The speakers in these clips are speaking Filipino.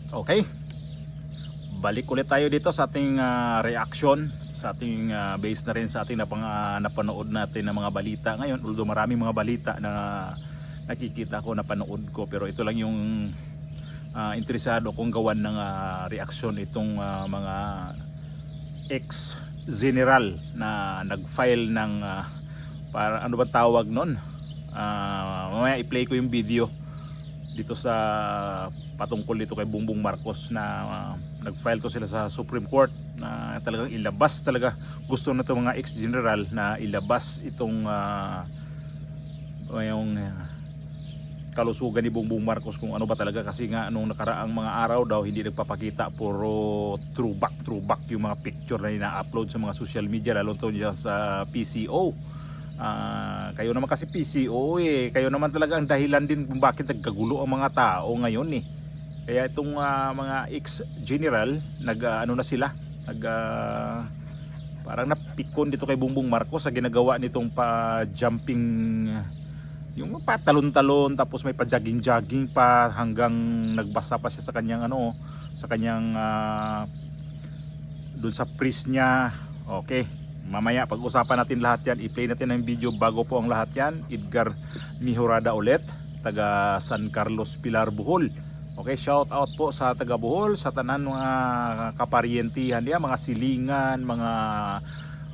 Okay, balik ulit tayo dito sa ating reaction, sa ating based na rin sa ating napanood natin ng mga balita ngayon. Although maraming mga balita na nakikita ko, napanood ko, pero ito lang yung interesado kong gawan ng reaction itong mga ex-general na nag-file ng para ano ba tawag nun, mamaya i-play ko yung video dito sa patungkol dito kay Bongbong Marcos na nag-file to sila sa Supreme Court na talagang ilabas, talaga gusto na itong mga ex-general na ilabas itong yung kalusugan ni Bongbong Marcos kung ano ba talaga, kasi nga nung nakaraang mga araw daw hindi nagpapakita, puro throwback yung mga picture na ina-upload sa mga social media, lalo to dyan sa PCO. Kayo naman kasi PCO kayo naman talaga ang dahilan din kung bakit nagkagulo ang mga tao ngayon Kaya itong mga ex-general ano na sila, parang napikon dito kay Bongbong Marcos sa ginagawa nitong pa-jumping, yung patalon-talon, tapos may pa-jogging pa hanggang nagbasa pa siya sa kanyang sa kanyang doon sa priest niya. Okay, mamaya pag-usapan natin lahat yan, i-play natin ang video bago po ang lahat yan. Edgar Mihurada ulit, taga San Carlos, Pilar, Bohol. Okay, shout out po sa taga Bohol, sa tanan mga kaparientihan diya, mga silingan, mga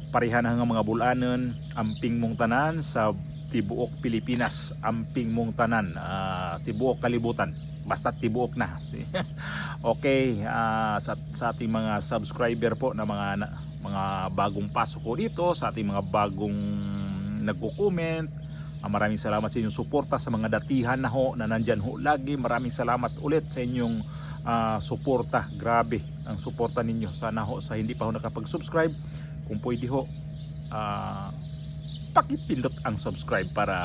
parihan hanggang mga bulanan, amping mong tanan sa tibuok Pilipinas, amping mong tanan, tibuok kalibutan, basta tibuok na. Okay, sa ating mga subscriber po na mga bagong pasok ko dito, sa ating mga bagong nagko-comment, maraming salamat sa inyong suporta, sa mga datihan na nandyan lagi. Maraming salamat ulit sa inyong suporta. Grabe ang suporta ninyo. Sana sa hindi pa nakapag-subscribe, kung pwede pakipindot ang subscribe para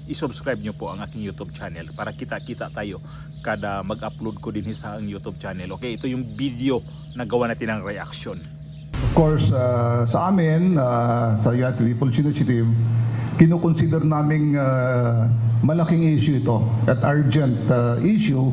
i-subscribe nyo po ang aking YouTube channel para kita-kita tayo kada mag-upload ko din sa ang YouTube channel. Okay, ito yung video na gawa natin ng reaction. Of course, sa amin, sa United People's Initiative, kinukonsider naming malaking issue ito at urgent issue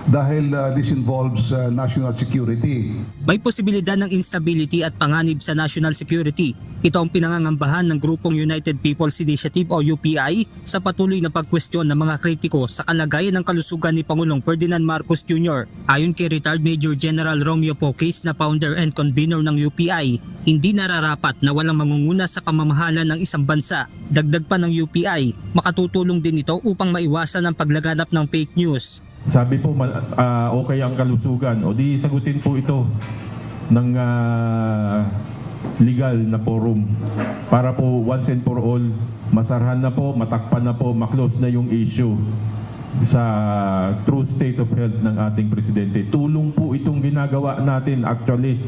dahil this involves national security. May posibilidad ng instability at panganib sa national security. Ito ang pinangangambahan ng grupong United People's Initiative o UPI sa patuloy na pagkwestiyon ng mga kritiko sa kalagayan ng kalusugan ni Pangulong Ferdinand Marcos Jr. Ayon kay retired Major General Romeo Poques na founder and convener ng UPI, hindi nararapat na walang mangunguna sa pamamahala ng isang bansa. Dagdag pa ng UPI, makatutulong din ito upang maiwasan ang paglaganap ng fake news. Sabi po, okay ang kalusugan, o di sagutin po ito ng legal na forum para po once and for all masarhan na po, matakpan na po, maklose na yung issue sa true state of health ng ating presidente. Tulong po itong ginagawa natin actually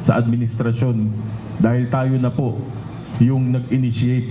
sa administrasyon dahil tayo na po yung nag-initiate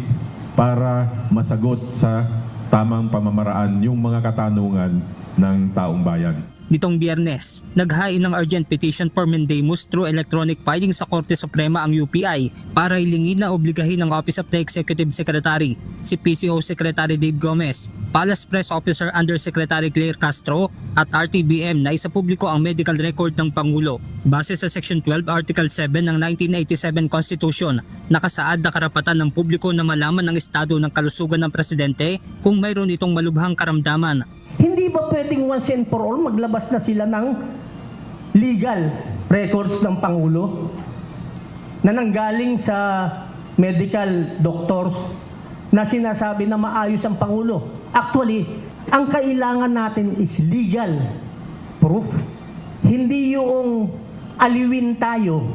para masagot sa tamang pamamaraan yung mga katanungan ng taong bayan. Nitong Biyernes, naghain ng urgent petition for mandamus through electronic filing sa Korte Suprema ang UPI para hilingin na obligahin ng Office of the Executive Secretary, si PCO Secretary Dave Gomez, Palace Press Officer Undersecretary Claire Castro at RTBM na isapubliko ang medical record ng Pangulo. Base sa Section 12 Article 7 ng 1987 Constitution, nakasaad na karapatan ng publiko na malaman ang estado ng kalusugan ng presidente kung mayroon itong malubhang karamdaman. Hindi ba pwedeng once and for all maglabas na sila ng legal records ng Pangulo na nanggaling sa medical doctors na sinasabi na maayos ang Pangulo? Actually, ang kailangan natin is legal proof. Hindi yung aliwin tayo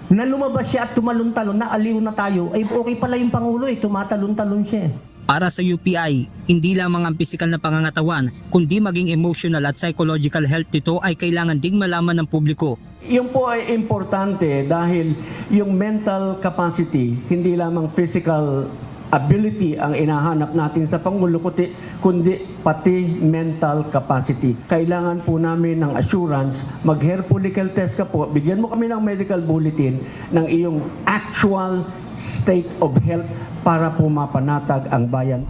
na lumabas siya at tumalon-talon, na aliw na tayo, ay okay pala yung Pangulo, tumatalon-talon siya. Para sa UPI, hindi lamang ang pisikal na pangangatawan, kundi maging emotional at psychological health nito ay kailangan ding malaman ng publiko. Yung po ay importante dahil yung mental capacity, hindi lamang physical ability ang inahanap natin sa Pangulo, kundi pati mental capacity. Kailangan po namin ng assurance, mag-hair follicle test ka po, bigyan mo kami ng medical bulletin ng iyong actual state of health para po mapanatag ang bayan.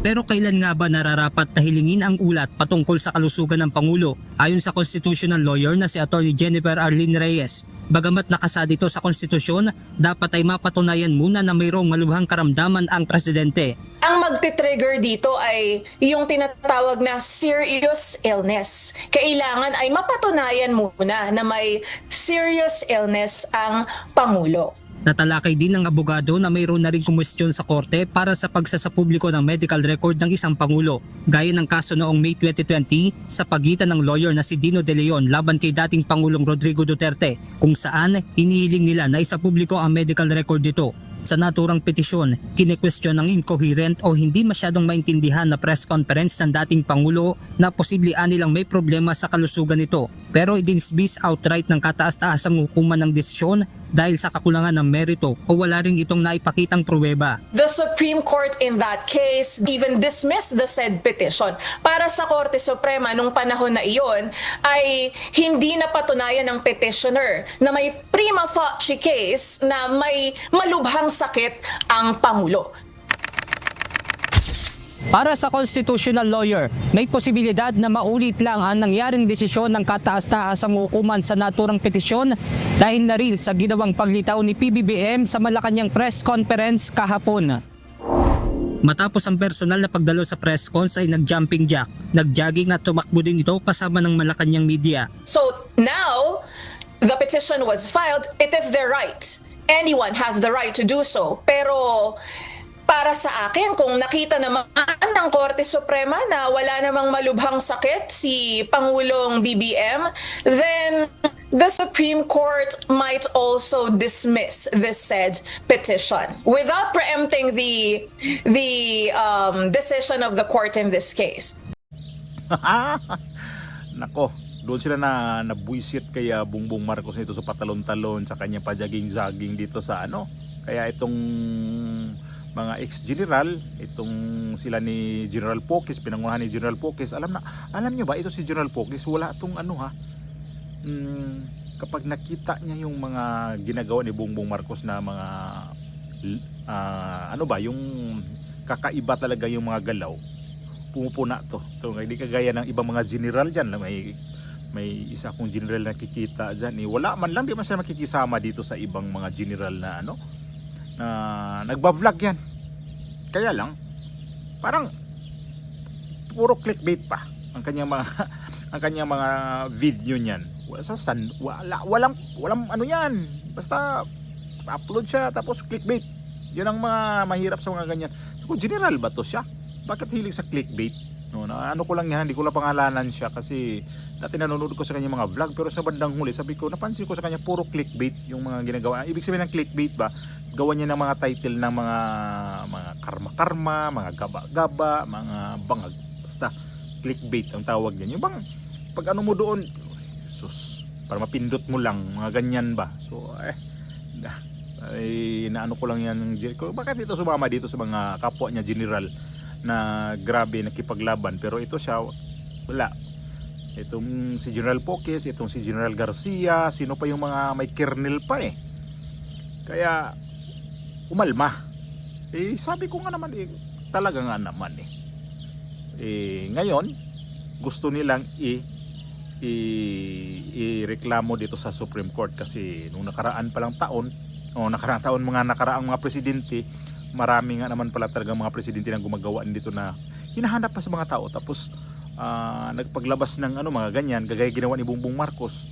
Pero kailan nga ba nararapat na hilingin ang ulat patungkol sa kalusugan ng Pangulo? Ayon sa constitutional lawyer na si Atty. Jennifer Arlene Reyes, bagamat nakasa dito sa konstitusyon, dapat ay mapatunayan muna na mayroong malubhang karamdaman ang presidente. Ang magti-trigger dito ay yung tinatawag na serious illness. Kailangan ay mapatunayan muna na may serious illness ang Pangulo. Natalakay din ng abogado na mayroon na rin kumwestiyon sa korte para sa pagsasapubliko ng medical record ng isang Pangulo, gaya ng kaso noong May 2020 sa pagitan ng lawyer na si Dino De Leon laban kay dating Pangulong Rodrigo Duterte, kung saan hinihiling nila na isapubliko ang medical record nito. Sa naturang petisyon, kinekwestiyon ng incoherent o hindi masyadong maintindihan na press conference ng dating Pangulo na posible anilang may problema sa kalusugan nito, pero idinismiss outright ng kataas-taasang hukuman ng desisyon dahil sa kakulangan ng merito o wala rin itong naipakitang pruweba. The Supreme Court in that case even dismissed the said petition. Para sa Korte Suprema nung panahon na iyon ay hindi napatunayan ng petitioner na may prima facie case na may malubhang sakit ang Pangulo. Para sa constitutional lawyer, may posibilidad na maulit lang ang nangyaring desisyon ng kataas-taasang hukuman sa naturang petisyon dahil na rin sa ginawang paglitaw ni PBBM sa Malacanang press conference kahapon. Matapos ang personal na pagdalo sa press cons ay nag-jumping jack, nag-jogging at tumakbo din ito kasama ng Malacanang media. So now, the petition was filed. It is their right. Anyone has the right to do so. Pero para sa akin, kung nakita naman ng Korte Suprema na wala namang malubhang sakit si Pangulong BBM, then the Supreme Court might also dismiss this said petition without preempting the decision of the court in this case. Nako, doon sila na nabuisit kaya Bongbong Marcos nito sa patalon-talon sa kanya pa jogging-jogging dito sa ano. Kaya itong mga ex-general, itong sila ni General Pocis, pinangunahan ni General Pocis, alam nyo ba ito si General Pocis, wala itong ano ha, kapag nakita niya yung mga ginagawa ni Bongbong Marcos na mga ano ba, yung kakaiba talaga yung mga galaw, pumupuna to. Hindi kagaya ng ibang mga general dyan, may isa akong general na nakikita dyan, wala man lang, di man siya makikisama dito sa ibang mga general na ano, na nagba-vlog yan. Kaya lang parang puro clickbait pa ang kanyang mga video niyan. Walang ano yan. Basta upload siya tapos clickbait. Yun ang mga mahirap sa mga ganyan. Kung general ba to siya? Bakit hilig sa clickbait? No, na ano ko lang yan, hindi ko lang pangalanan siya kasi dati nanonood ko sa kanya mga vlog, pero sa bandang huli sabi ko, napansin ko sa kanya puro clickbait yung mga ginagawa. Ibig sabihin ng clickbait ba, gawa niya ng mga title ng mga karma-karma, mga gaba-gaba, mga bangag. Basta clickbait ang tawag niyan. Yung bang pag ano mo doon, sus, para mapindot mo lang, mga ganyan ba. So naano ko lang yan, bakit ito sumama dito sa mga kapwa niya general na grabe nakipaglaban, pero ito siya wala. Itong si General Pocis, itong si General Garcia, sino pa yung mga may kernel pa kaya umalma. Sabi ko nga naman talaga nga naman ngayon gusto nilang ireklamo dito sa Supreme Court kasi nung nakaraang mga presidente, marami nga naman pala talaga mga presidente na gumagawa dito na hinahanap pa sa mga tao, tapos nagpaglabas ng mga ganyan, gagaya ginawa ni Bongbong Marcos.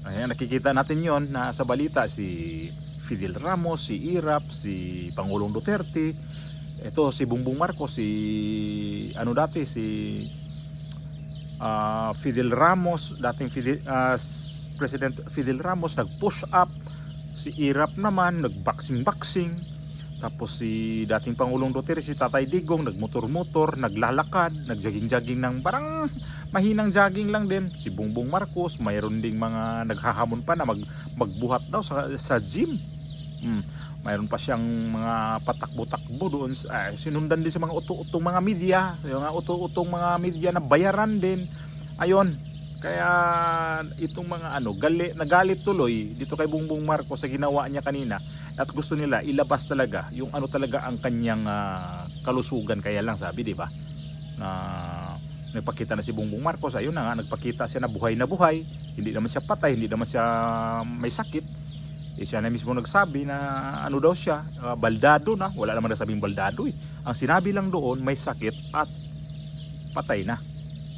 Ayan, nakikita natin yon na sa balita, si Fidel Ramos, si Irap, si Pangulong Duterte, ito si Bongbong Marcos, si Fidel Ramos, dating President Fidel Ramos nag-push up, si Irap naman nag-boxing. Tapos si dating Pangulong Duterte, si Tatay Digong, nagmotor-motor, naglalakad, nagjogging-jogging ng parang mahinang jogging lang din. Si Bongbong Marcos, mayroon ding mga naghahamon pa na magbuhat daw sa gym. Mayroon pa siyang mga patakbo-takbo doon. Sinundan din sa mga uto-utong mga media, yung mga uto-utong mga media na bayaran din. Ayon, Kaya itong mga nagalit tuloy dito kay Bongbong Marcos sa ginawa niya kanina at gusto nila ilabas talaga yung ano talaga ang kanyang kalusugan. Kaya lang sabi, di ba, na nagpakita na si Bongbong Marcos, ayun na nga, nagpakita siya na buhay, hindi naman siya patay, hindi naman siya may sakit. Siya na mismo nagsabi na ano daw siya, baldado na, wala naman nasabing baldado eh. Ang sinabi lang doon, may sakit at patay na.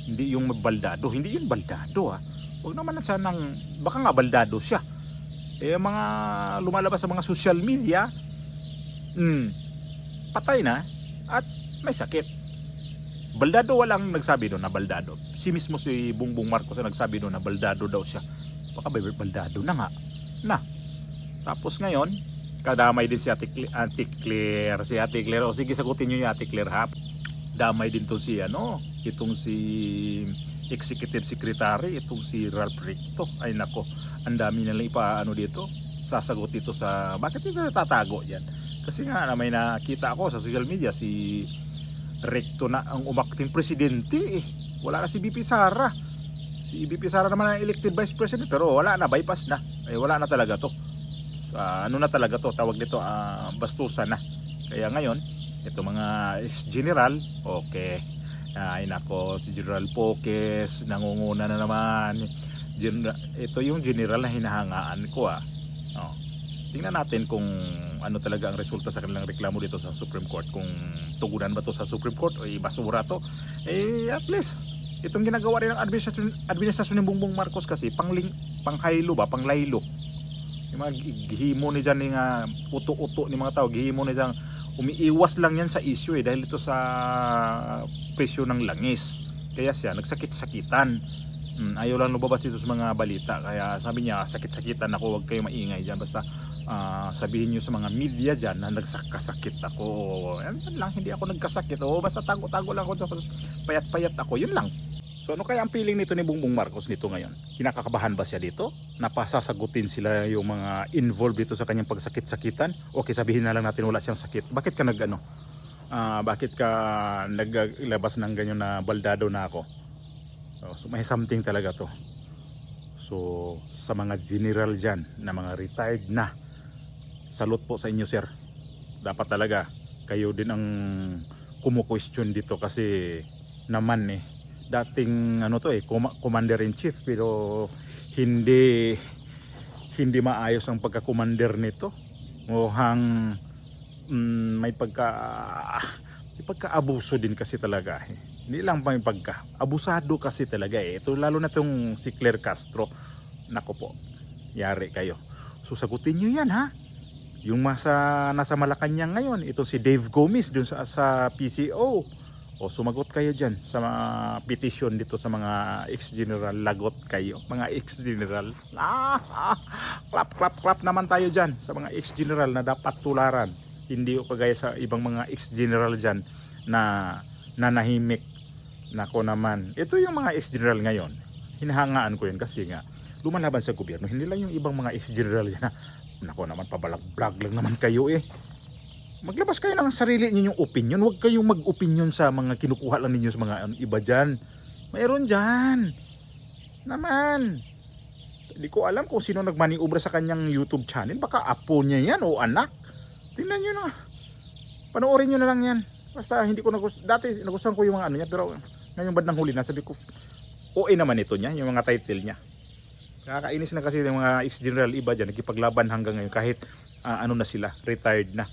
Hindi yung baldado, hindi yung baldado Huwag naman siya baka nga baldado siya. Mga lumalabas sa mga social media, patay na at may sakit. Baldado, walang nagsabi doon na baldado. Si mismo si Bongbong Marcos ang nagsabi doon na baldado daw siya. Baka baldado na nga. Tapos ngayon, kadamay din si Ate Claire. O sige, sagutin nyo yung Ate Claire ha. Damay din to si itong si Executive Secretary, itong si Ralph Recto. Ay nako, ang dami nilang ipaano dito. Sasagot dito sa, bakit ito tatago yan? Kasi nga may nakita ako sa social media, si Recto na ang umakting presidente Wala na si BP Sara. Si BP Sara naman ang elected vice president, pero wala na, bypass na. Wala na talaga to. Ano na talaga to, tawag dito, bastusan na. Kaya ngayon, ito mga ex-general, okay. Ay nako, si General Poques, nangunguna na naman. Ito yung general na hinahangaan ko Tingnan natin kung ano talaga ang resulta sa kanilang reklamo dito sa Supreme Court. Kung tugunan ba to sa Supreme Court o basura to. At least, itong ginagawa rin ng administrasyon ni Bongbong Marcos kasi panglaylo. Yung mga gihimo ni dyan, uto-uto ni mga tao, gihimo ni dyan, umiiwas lang yan sa issue dahil ito sa presyo ng langis. Kaya siya nagsakit-sakitan. Ayaw lang lumabas dito sa mga balita. Kaya sabi niya, sakit-sakitan ako, huwag kayo maingay dyan. Basta sabihin nyo sa mga media dyan na nagsakasakit ako. Yan lang, hindi ako nagkasakit. Basta tago-tago lang ako. Payat-payat ako. Yun lang. So ano kaya ang feeling nito ni Bongbong Marcos nito ngayon? Kinakakabahan ba siya dito? Napasasagutin sila yung mga involved dito sa kanyang pagsakit-sakitan? Okay, sabihin na lang natin wala siyang sakit. Bakit ka bakit ka naglabas ng ganyan na baldado na ako? So may something talaga to. So sa mga general dyan na mga retired na, salute po sa inyo sir. Dapat talaga kayo din ang kumu-question dito kasi naman dating commander-in-chief pero hindi maayos ang pagka-commander nito. Mukhang may pagka-abuso din kasi talaga Hindi lang may abusado kasi talaga Ito lalo na tong si Claire Castro. Nako po, yari kayo. So sagutin nyo yan ha. Yung nasa Malacanang ngayon, ito si Dave Gomez dun sa PCO. Sumagot kayo dyan sa mga petition dito sa mga ex-general. Lagot kayo, mga ex-general. Clap naman tayo dyan sa mga ex-general na dapat tularan. Hindi kagaya sa ibang mga ex-general dyan na nanahimik. Nako naman, ito yung mga ex-general ngayon. Hinahangaan ko yun kasi nga lumalaban sa gobyerno. Hindi lang yung ibang mga ex-general dyan na nako naman, pabalag-blag lang naman kayo Maglabas kayo ng sarili ninyong opinion. Huwag kayong mag-opinion sa mga kinukuha lang ninyo sa mga iba dyan. Mayroon dyan. Naman. Hindi ko alam kung sino nagmaniobra sa kanyang YouTube channel. Baka apo niya yan o anak. Tingnan nyo na. Panoorin nyo na lang yan. Basta hindi ko dati nagustuhan ko yung mga niya. Pero ngayong bandang huli na sabi ko, OA naman ito niya. Yung mga title niya. Nakakainis na kasi yung mga ex-general iba dyan. Nagkipaglaban hanggang ngayon kahit na sila. Retired na.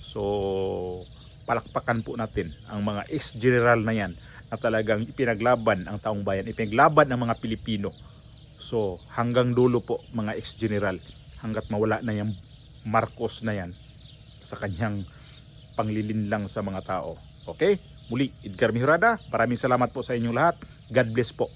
So palakpakan po natin ang mga ex-general na yan na talagang ipinaglaban ang taong bayan, ipinaglaban ang mga Pilipino. So hanggang dulo po mga ex-general, hanggat mawala na yung Marcos na yan sa kanyang panglilinlang sa mga tao. Okay? Muli, Edgar Mihurada, maraming salamat po sa inyong lahat. God bless po.